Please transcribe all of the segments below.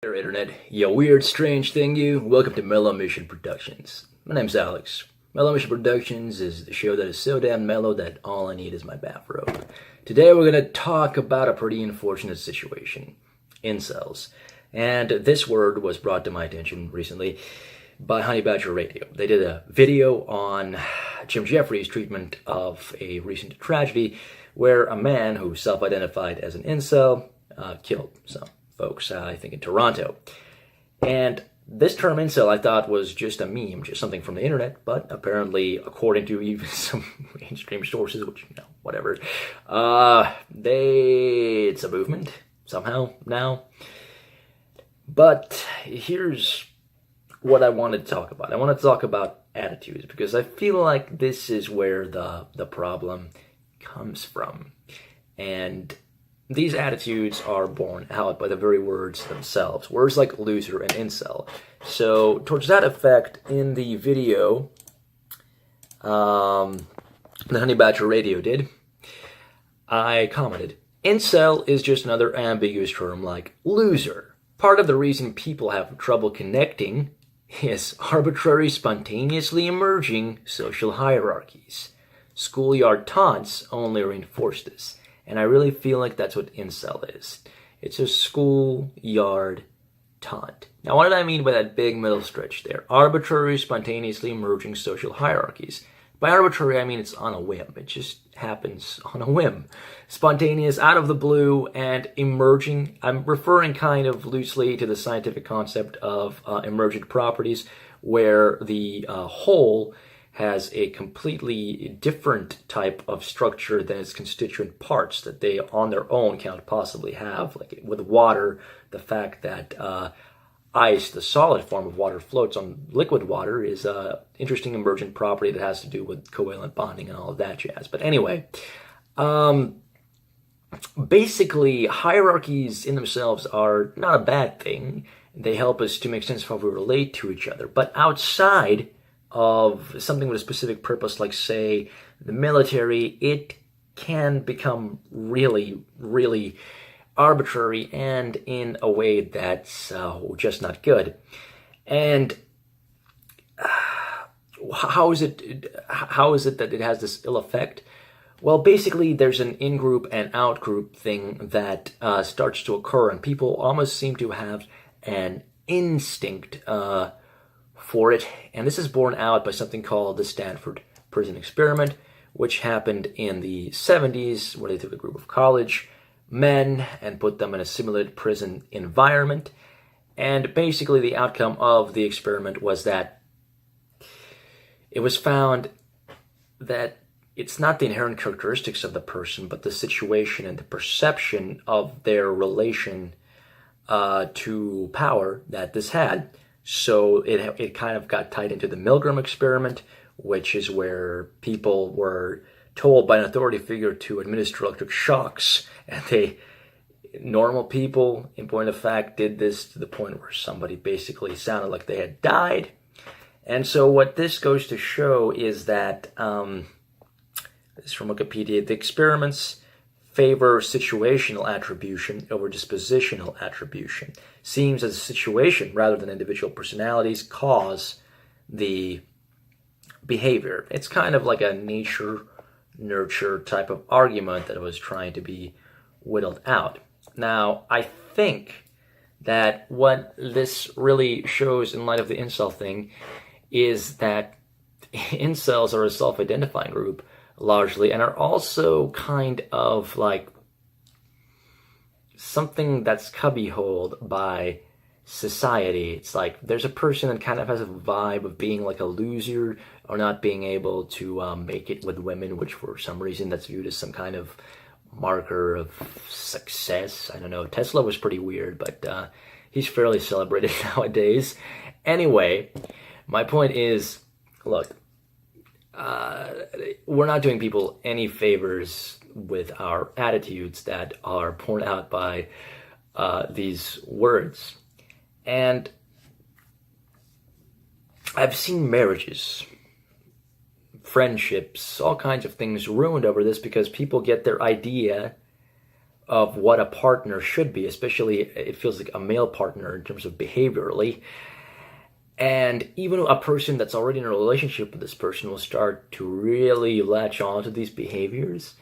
There, Internet, you weird, strange thing, you. Welcome to Mellow Mission Productions. My name's Alex. Mellow Mission Productions is the show that is so damn mellow that all I need is my bathrobe. Today we're going to talk about a pretty unfortunate situation. Incels. And this word was brought to my attention recently by Honey Badger Radio. They did a video on Jim Jeffries' treatment of a recent tragedy where a man who self-identified as an incel killed some folks, I think in Toronto. And this term incel I thought was just a meme, just something from the internet, but apparently, according to even some mainstream sources, which, whatever, it's a movement somehow now. But here's what I wanted to talk about. I want to talk about attitudes, because I feel like this is where the problem comes from. And these attitudes are borne out by the very words themselves. Words like loser and incel. So, towards that effect, in the video the Honey Badger Radio did, I commented, incel is just another ambiguous term like loser. Part of the reason people have trouble connecting is arbitrary, spontaneously emerging social hierarchies. Schoolyard taunts only reinforce this. And I really feel like that's what incel is. It's a schoolyard taunt. Now, what did I mean by that big middle stretch there? Arbitrary, spontaneously emerging social hierarchies. By arbitrary, I mean it's on a whim. It just happens on a whim. Spontaneous, out of the blue, and emerging. I'm referring kind of loosely to the scientific concept of emergent properties, where the whole has a completely different type of structure than its constituent parts that they on their own can't possibly have. Like with water, the fact that ice, the solid form of water, floats on liquid water is an interesting emergent property that has to do with covalent bonding and all of that jazz. But anyway, basically, hierarchies in themselves are not a bad thing. They help us to make sense of how we relate to each other. But outside of something with a specific purpose, like, say, the military, it can become really, really arbitrary and in a way that's just not good. And how is it that it has this ill effect? Well, basically, there's an in-group and out-group thing that starts to occur, and people almost seem to have an instinct for it, and this is borne out by something called the Stanford prison experiment, which happened in the 70s, where they took a group of college men and put them in a simulated prison environment. And basically the outcome of the experiment was that it was found that it's not the inherent characteristics of the person, but the situation and the perception of their relation to power that this had. So it kind of got tied into the Milgram experiment, which is where people were told by an authority figure to administer electric shocks, and normal people, in point of fact, did this to the point where somebody basically sounded like they had died. And so what this goes to show is that, this is from Wikipedia, the experiments favor situational attribution over dispositional attribution. Seems as a situation rather than individual personalities cause the behavior. It's kind of like a nature-nurture type of argument that was trying to be whittled out. Now, I think that what this really shows in light of the incel thing is that incels are a self-identifying group, largely, and are also kind of like something that's cubbyholed by society. It's like there's a person that kind of has a vibe of being like a loser or not being able to make it with women, which for some reason that's viewed as some kind of marker of success. I don't know. Tesla was pretty weird, but he's fairly celebrated nowadays. Anyway, my point is, look, we're not doing people any favors with our attitudes that are poured out by these words. And I've seen marriages, friendships, all kinds of things ruined over this because people get their idea of what a partner should be, especially it feels like a male partner in terms of behaviorally. And even a person that's already in a relationship with this person will start to really latch on to these behaviors.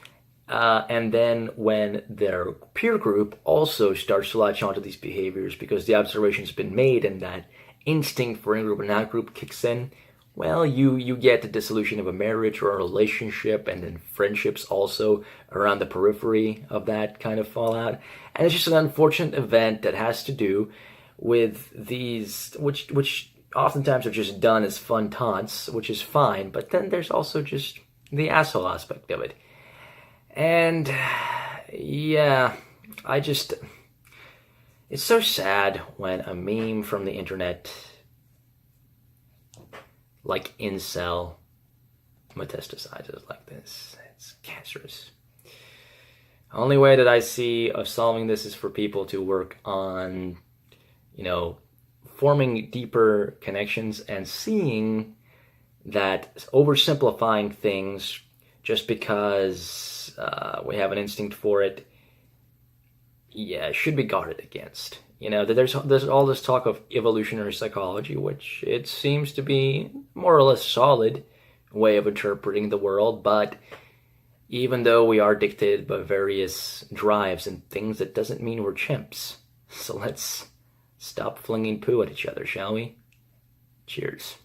And then when their peer group also starts to latch onto these behaviors because the observation's been made and that instinct for in-group and out-group kicks in, well, you get the dissolution of a marriage or a relationship, and then friendships also around the periphery of that kind of fallout. And it's just an unfortunate event that has to do with these, which oftentimes are just done as fun taunts, which is fine, but then there's also just the asshole aspect of it. And yeah, it's so sad when a meme from the internet, like Incel, metastasizes like this. It's cancerous. The only way that I see of solving this is for people to work on, forming deeper connections and seeing that oversimplifying things just because we have an instinct for it, should be guarded against. There's all this talk of evolutionary psychology, which it seems to be more or less solid way of interpreting the world, but even though we are dictated by various drives and things, that doesn't mean we're chimps. So let's stop flinging poo at each other, shall we? Cheers.